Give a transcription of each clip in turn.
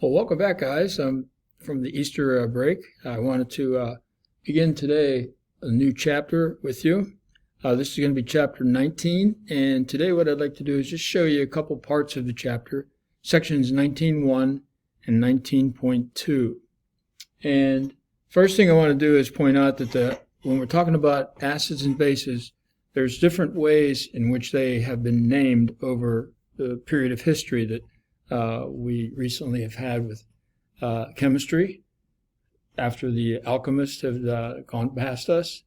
Well, welcome back, guys. From the Easter break. I wanted to begin today a new chapter with you. This is going to be chapter 19, and today what I'd like to do is just show you a couple parts of the chapter, sections 19.1 and 19.2. And first thing I want to do is point out that when we're talking about acids and bases, there's different ways in which they have been named over the period of history that we recently have had with chemistry after the alchemists have gone past us.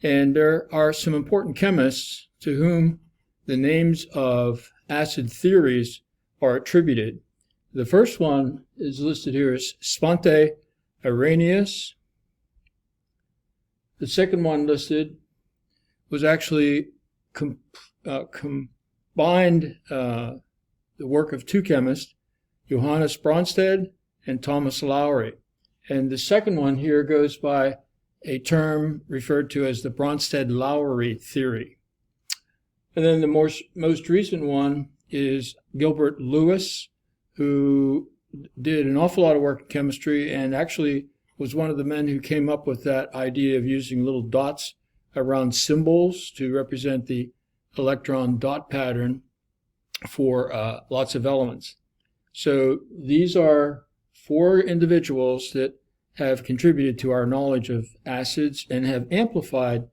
And there are some important chemists to whom the names of acid theories are attributed. The first one is listed here as Svante Arrhenius. The second one listed was actually combined the work of two chemists, Johannes Bronsted and Thomas Lowry. And the second one here goes by a term referred to as the Bronsted-Lowry theory. And then the most recent one is Gilbert Lewis, who did an awful lot of work in chemistry and actually was one of the men who came up with that idea of using little dots around symbols to represent the electron dot pattern for lots of elements. So these are four individuals that have contributed to our knowledge of acids and have amplified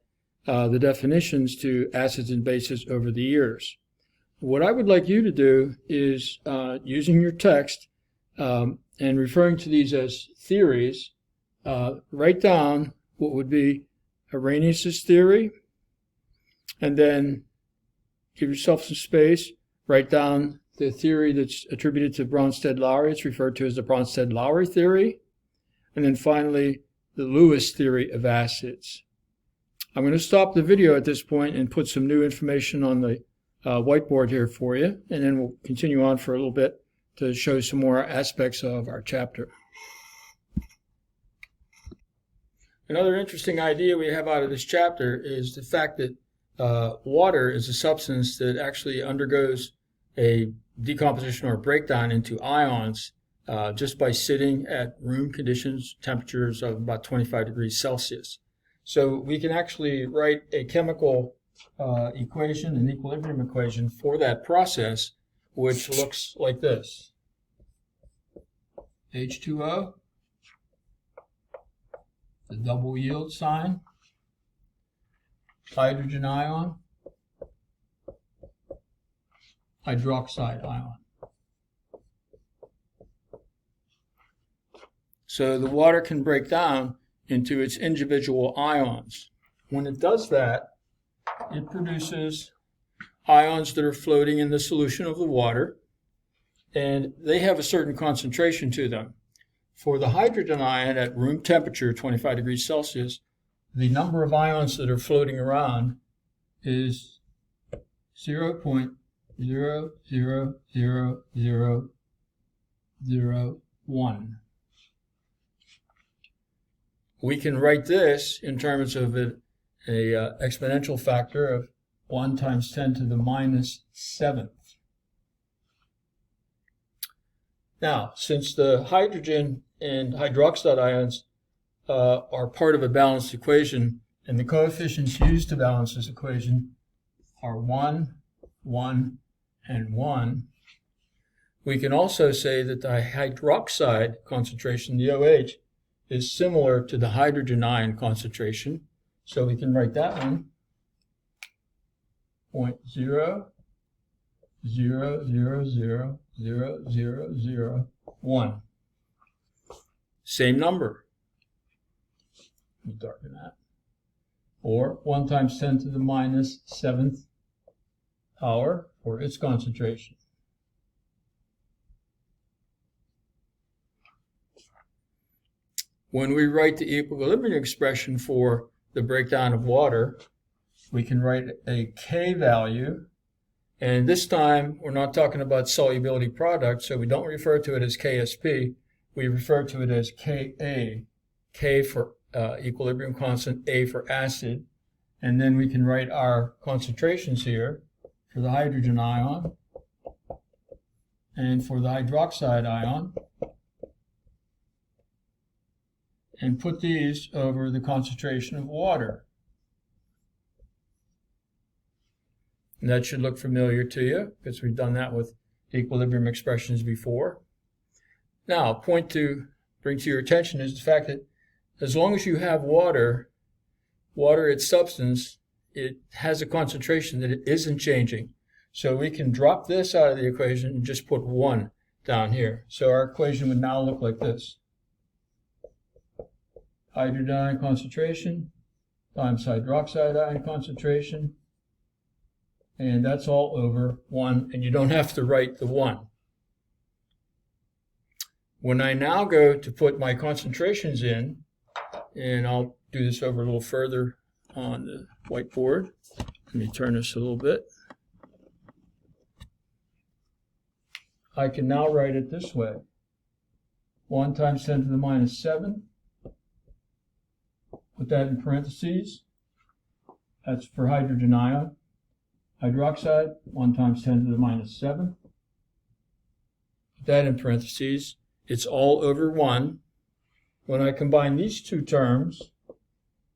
the definitions to acids and bases over the years. What I would like you to do is, using your text and referring to these as theories, write down what would be Arrhenius' theory, and then give yourself some space. Write down the theory that's attributed to Bronsted-Lowry. It's referred to as the Bronsted-Lowry theory. And then finally, the Lewis theory of acids. I'm going to stop the video at this point and put some new information on the whiteboard here for you. And then we'll continue on for a little bit to show some more aspects of our chapter. Another interesting idea we have out of this chapter is the fact that water is a substance that actually undergoes a decomposition or breakdown into ions just by sitting at room conditions, temperatures of about 25 degrees Celsius. So we can actually write a chemical equation, an equilibrium equation for that process, which looks like this. H2O, the double yield sign, hydrogen ion, hydroxide ion. So the water can break down into its individual ions. When it does that, it produces ions that are floating in the solution of the water, and they have a certain concentration to them. For the hydrogen ion at room temperature, 25 degrees Celsius, the number of ions that are floating around is 0.000001. We can write this in terms of an exponential factor of 1 times 10 to the minus 7th. Now, since the hydrogen and hydroxide ions are part of a balanced equation, and the coefficients used to balance this equation are 1, 1, and 1, we can also say that the hydroxide concentration, the OH, is similar to the hydrogen ion concentration. So we can write that one, 0.00000001. Same number. Let me darken that. Or 1 times 10 to the minus 7th power for its concentration. When we write the equilibrium expression for the breakdown of water, we can write a K value, and this time we're not talking about solubility product, so we don't refer to it as KSP, we refer to it as Ka, K for equilibrium constant, A for acid, and then we can write our concentrations here for the hydrogen ion and for the hydroxide ion. and put these over the concentration of water. And that should look familiar to you because we've done that with equilibrium expressions before. Now, a point to bring to your attention is the fact that as long as you have water, its substance, it has a concentration that it isn't changing. So we can drop this out of the equation and just put 1 down here. So our equation would now look like this. Hydrogen ion concentration times hydroxide ion concentration. And that's all over 1, and you don't have to write the 1. When I now go to put my concentrations in, and I'll do this over a little further on the whiteboard. Let me turn this a little bit. I can now write it this way. 1 times 10 to the minus 7. Put that in parentheses. That's for hydrogen ion. Hydroxide, 1 times 10 to the minus 7. Put that in parentheses. It's all over 1. When I combine these two terms,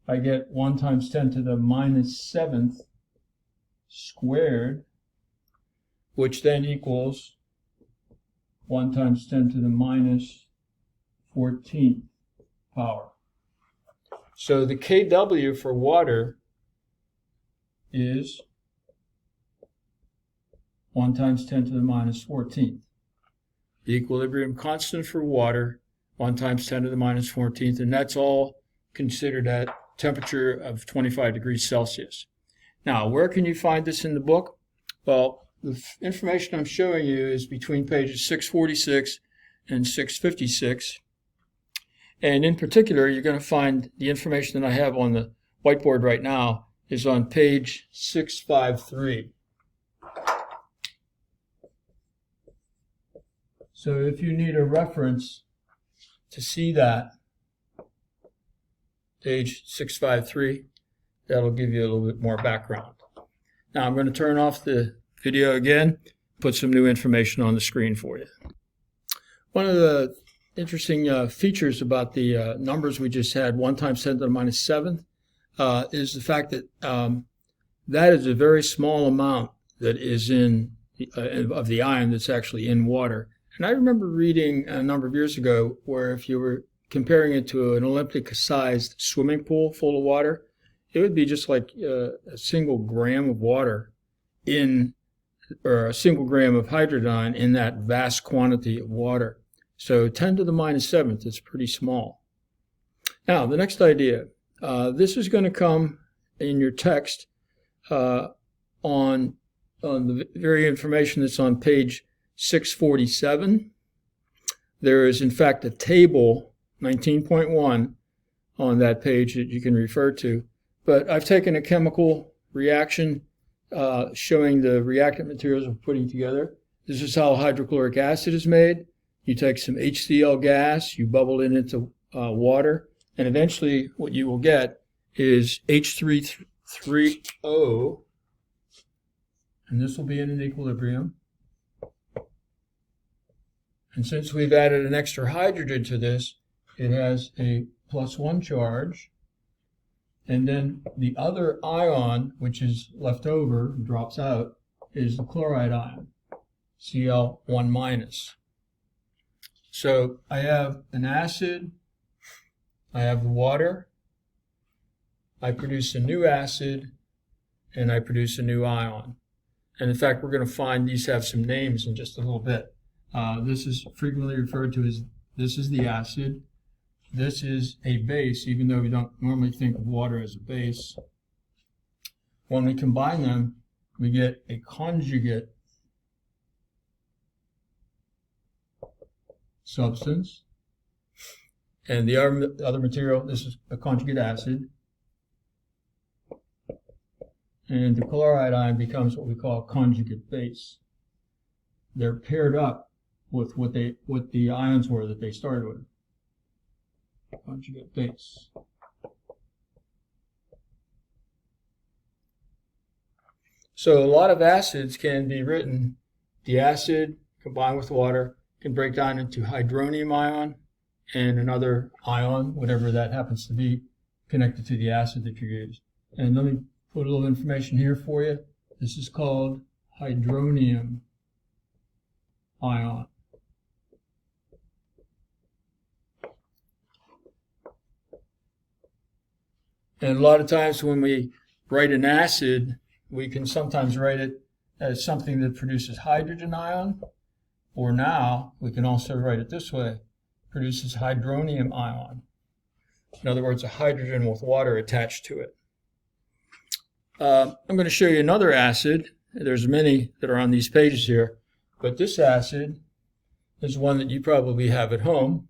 I get 1 times 10 to the minus 7th squared, which then equals 1 times 10 to the minus 14th power. So the kW for water is 1 times 10 to the minus 14th. The equilibrium constant for water, 1 times 10 to the minus 14th, and that's all considered at temperature of 25 degrees Celsius. Now, where can you find this in the book? Well, the information I'm showing you is between pages 646 and 656. And in particular, you're going to find the information that I have on the whiteboard right now is on page 653. So if you need a reference to see that, page 653, that'll give you a little bit more background. Now I'm going to turn off the video again, put some new information on the screen for you. One of the interesting features about the numbers we just had, 1 times 10 to the minus 7th, is the fact that that is a very small amount that is in of the ion that's actually in water. And I remember reading a number of years ago where if you were comparing it to an Olympic-sized swimming pool full of water, it would be just like a single gram of water or a single gram of hydrogen in that vast quantity of water. So 10 to the minus 7th is pretty small. Now, the next idea. This is going to come in your text on the very information that's on page 647. There is, in fact, a table, 19.1, on that page that you can refer to. But I've taken a chemical reaction showing the reactant materials we're putting together. This is how hydrochloric acid is made. You take some HCl gas, you bubble it into water, and eventually what you will get is H3O, and this will be in an equilibrium. And since we've added an extra hydrogen to this, it has a +1 charge. And then the other ion, which is left over, drops out, is the chloride ion, Cl1-. So I have an acid, I have the water, I produce a new acid, and I produce a new ion. And in fact, we're going to find these have some names in just a little bit. This is frequently referred to as, this is the acid. This is a base, even though we don't normally think of water as a base. When we combine them, we get a conjugate substance. And the other material, this is a conjugate acid. And the chloride ion becomes what we call a conjugate base. They're paired up with what the ions were that they started with. Conjugate base. So a lot of acids can be written, the acid combined with water can break down into hydronium ion and another ion, whatever that happens to be, connected to the acid that you use. And let me put a little information here for you. This is called hydronium ion. And a lot of times when we write an acid, we can sometimes write it as something that produces hydrogen ion, or now we can also write it this way, produces hydronium ion. In other words, a hydrogen with water attached to it. I'm going to show you another acid. There's many that are on these pages here, but this acid is one that you probably have at home.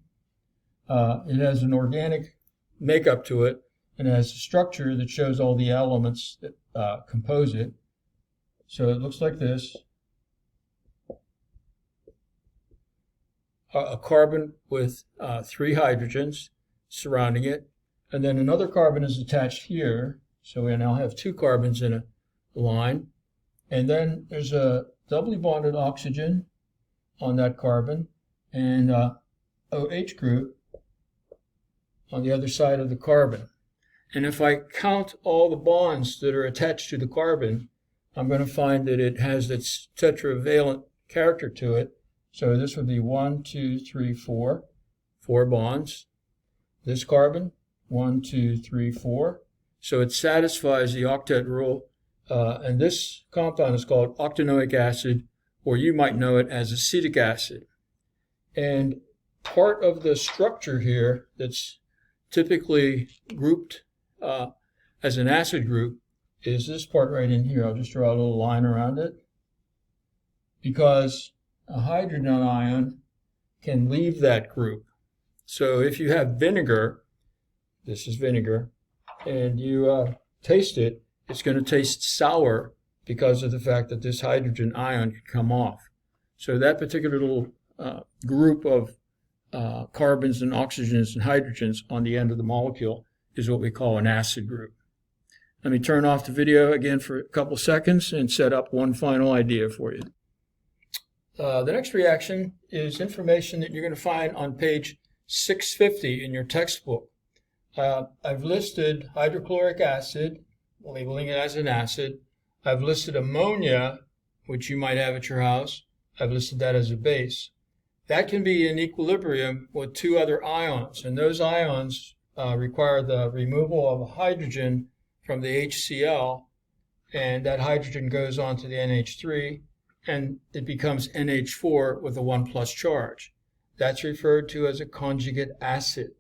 It has an organic makeup to it, and it has a structure that shows all the elements that compose it. So it looks like this. A carbon with 3 hydrogens surrounding it, and then another carbon is attached here. So we now have 2 carbons in a line, and then there's a doubly bonded oxygen on that carbon, and OH group on the other side of the carbon. And if I count all the bonds that are attached to the carbon, I'm going to find that it has its tetravalent character to it. So this would be 1, 2, 3, 4, 4 bonds. This carbon, 1, 2, 3, 4. So it satisfies the octet rule. And this compound is called octanoic acid, or you might know it as acetic acid. And part of the structure here that's typically grouped as an acid group is this part right in here. I'll just draw a little line around it, because a hydrogen ion can leave that group. So if you have vinegar, this is vinegar, and you taste it, it's going to taste sour because of the fact that this hydrogen ion can come off. So that particular little group of carbons and oxygens and hydrogens on the end of the molecule is what we call an acid group. Let me turn off the video again for a couple seconds and set up one final idea for you. The next reaction is information that you're going to find on page 650 in your textbook. I've listed hydrochloric acid, labeling it as an acid. I've listed ammonia, which you might have at your house. I've listed that as a base. That can be in equilibrium with 2 other ions, and those ions require the removal of a hydrogen from the HCl, and that hydrogen goes on to the NH3, and it becomes NH4 with a 1+ charge. That's referred to as a conjugate acid.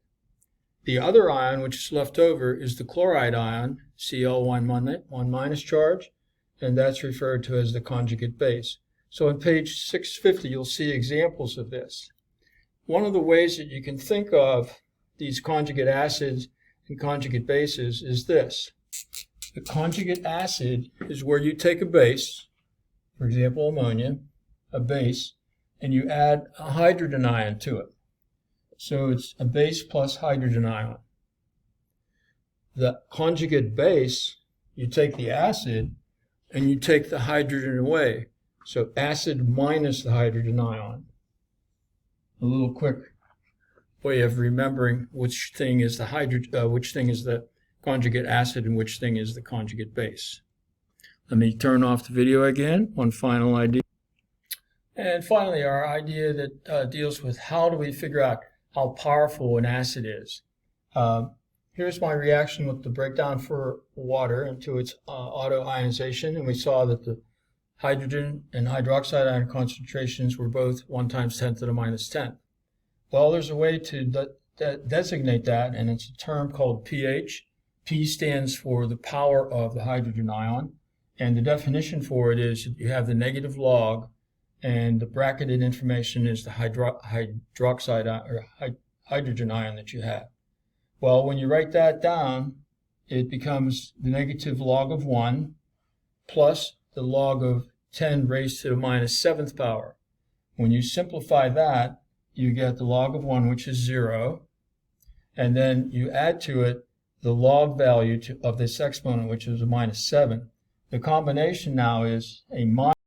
The other ion which is left over is the chloride ion, Cl1- charge, and that's referred to as the conjugate base. So on page 650 you'll see examples of this. One of the ways that you can think of these conjugate acids and conjugate bases is this. The conjugate acid is where you take a base, for example ammonia, a base, and you add a hydrogen ion to it. So it's a base plus hydrogen ion. The conjugate base, you take the acid and you take the hydrogen away. So acid minus the hydrogen ion. A little quick way of remembering which thing is the conjugate acid and which thing is the conjugate base. Let me turn off the video again. One final idea. And finally, our idea that deals with how do we figure out how powerful an acid is. Here's my reaction with the breakdown for water into its auto-ionization, and we saw that the hydrogen and hydroxide ion concentrations were both 1 × 10⁻⁻⁻. Well, there's a way to designate that, and it's a term called pH. P stands for the power of the hydrogen ion, and the definition for it is you have the negative log, and the bracketed information is the hydroxide or hydrogen ion that you have. Well, when you write that down, it becomes the negative log of 1 plus the log of 10 raised to the -7th power. When you simplify that, you get the log of 1, which is 0, and then you add to it the log value of this exponent, which is a -7. The combination now is a